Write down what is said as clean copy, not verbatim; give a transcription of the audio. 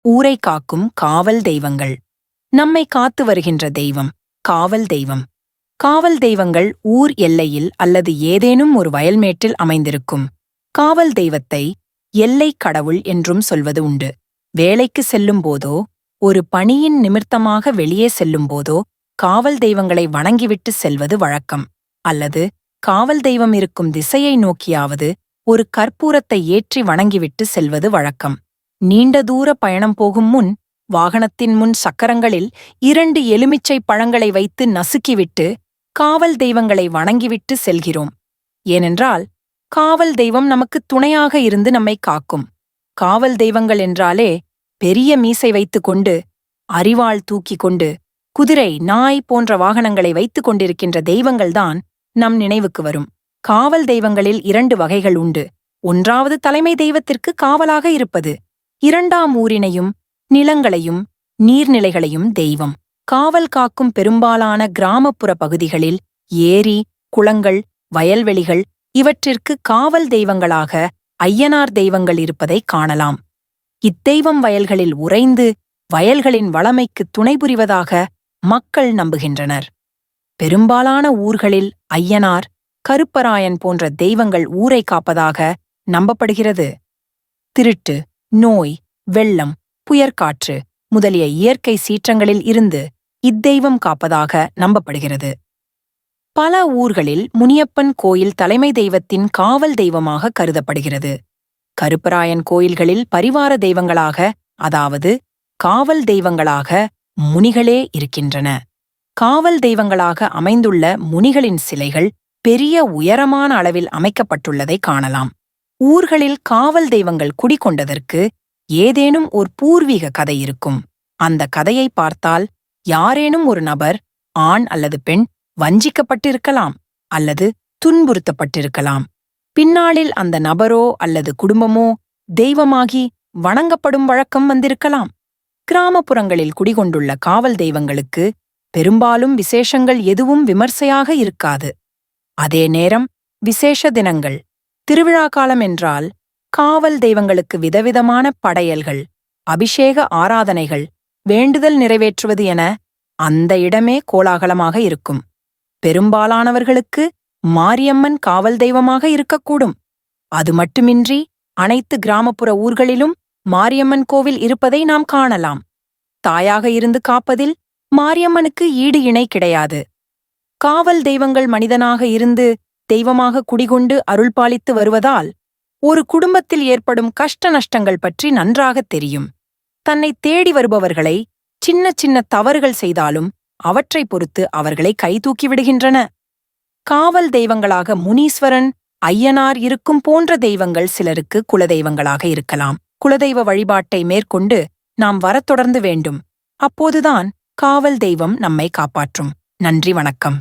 ஊரை காக்கும் காவல் தெய்வங்கள். நம்மை காத்து வருகின்ற தெய்வம் காவல் தெய்வம். காவல் தெய்வங்கள் ஊர் எல்லையில் அல்லது ஏதேனும் ஒரு வயல்மேட்டில் அமைந்திருக்கும். காவல் தெய்வத்தை எல்லைக் கடவுள் என்றும் சொல்வது உண்டு. வேலைக்கு செல்லும் போதோ ஒரு பணியின் நிமித்தமாக வெளியே செல்லும் போதோ காவல் தெய்வங்களை வணங்கிவிட்டு செல்வது வழக்கம். அல்லது காவல் தெய்வம் இருக்கும் திசையை நோக்கியாவது ஒரு கற்பூரத்தை ஏற்றி வணங்கிவிட்டு செல்வது வழக்கம். நீண்ட தூர பயணம் போகும் முன் வாகனத்தின் முன் சக்கரங்களில் 2 எலுமிச்சை பழங்களை வைத்து நசுக்கிவிட்டு காவல் தெய்வங்களை வணங்கிவிட்டு செல்கிறோம். ஏனென்றால் காவல் தெய்வம் நமக்கு துணையாக இருந்து நம்மை காக்கும். காவல் தெய்வங்கள் என்றாலே பெரிய மீசை வைத்துக்கொண்டு அரிவாள் தூக்கிக் கொண்டு குதிரை நாய் போன்ற வாகனங்களை வைத்துக் கொண்டிருக்கின்ற தெய்வங்கள்தான் நம் நினைவுக்கு வரும். காவல் தெய்வங்களில் 2 வகைகள் உண்டு. ஒன்றாவது தலைமை தெய்வத்திற்கு காவலாக இருப்பது. 2ஆம் ஊரினையும் நிலங்களையும் நீர்நிலைகளையும் தெய்வம் காவல் காக்கும். பெரும்பாலான கிராமப்புற பகுதிகளில் ஏரி, குளங்கள், வயல்வெளிகள் இவற்றிற்கு காவல் தெய்வங்களாக ஐயனார் தெய்வங்கள் இருப்பதை காணலாம். இத்தெய்வம் வயல்களில் உறைந்து வயல்களின் வளமைக்கு துணை புரிவதாக மக்கள் நம்புகின்றனர். பெரும்பாலான ஊர்களில் ஐயனார், கருப்பராயன் போன்ற தெய்வங்கள் ஊரை காப்பதாக நம்பப்படுகிறது. திருட்டு, நோய், வெள்ளம், புயற்காற்று முதலிய இயற்கை சீற்றங்களில் இருந்து இத்தெய்வம் காப்பதாக நம்பப்படுகிறது. பல ஊர்களில் முனியப்பன் கோயில் தலைமை தெய்வத்தின் காவல் தெய்வமாக கருதப்படுகிறது. கருப்பராயன் கோயில்களில் பரிவார தெய்வங்களாக, அதாவது காவல் தெய்வங்களாக முனிகளே இருக்கின்றன. காவல் தெய்வங்களாக அமைந்துள்ள முனிகளின் சிலைகள் பெரிய உயரமான அளவில் அமைக்கப்பட்டுள்ளதை காணலாம். ஊர்களில் காவல் தெய்வங்கள் குடிகொண்டதற்கு ஏதேனும் ஒரு பூர்வீக கதை இருக்கும். அந்த கதையை பார்த்தால் யாரேனும் ஒரு நபர், ஆண் அல்லது பெண், வஞ்சிக்கப்பட்டிருக்கலாம் அல்லது துன்புறுத்தப்பட்டிருக்கலாம். பின்னாளில் அந்த நபரோ அல்லது குடும்பமோ தெய்வமாகி வணங்கப்படும் வழக்கம் வந்திருக்கலாம். கிராமப்புறங்களில் குடிகொண்டுள்ள காவல் தெய்வங்களுக்கு பெரும்பாலும் விசேஷங்கள் எதுவும் விமர்சையாக இருக்காது. அதே நேரம் விசேஷ தினங்கள், திருவிழா காலம் என்றால் காவல் தெய்வங்களுக்கு விதவிதமான படையல்கள், அபிஷேக ஆராதனைகள், வேண்டுதல் நிறைவேற்றுவது என அந்த இடமே கோலாகலமாக இருக்கும். பெரும்பாலானவர்களுக்கு மாரியம்மன் காவல் தெய்வமாக இருக்கக்கூடும். அது மட்டுமின்றி அனைத்து கிராமப்புற ஊர்களிலும் மாரியம்மன் கோவில் இருப்பதை நாம் காணலாம். தாயாக இருந்து காப்பதில் மாரியம்மனுக்கு ஈடு இணை கிடையாது. காவல் தெய்வங்கள் மனிதனாக இருந்து தெய்வமாக குடிகொண்டு அருள்பாலித்து வருவதால் ஒரு குடும்பத்தில் ஏற்படும் கஷ்ட நஷ்டங்கள் பற்றி நன்றாகத் தெரியும். தன்னை தேடி வருபவர்களை சின்ன சின்ன தவறுகள் செய்தாலும் அவற்றை பொறுத்து அவர்களை கைதூக்கி விடுகின்றன. காவல் தெய்வங்களாக முனீஸ்வரன், ஐயனார் இருக்கும் போன்ற தெய்வங்கள் சிலருக்கு குலதெய்வங்களாக இருக்கலாம். குலதெய்வ வழிபாட்டை மேற்கொண்டு நாம் வரத் தொடர்ந்து வேண்டும். அப்போதுதான் காவல் தெய்வம் நம்மை காப்பாற்றும். நன்றி, வணக்கம்.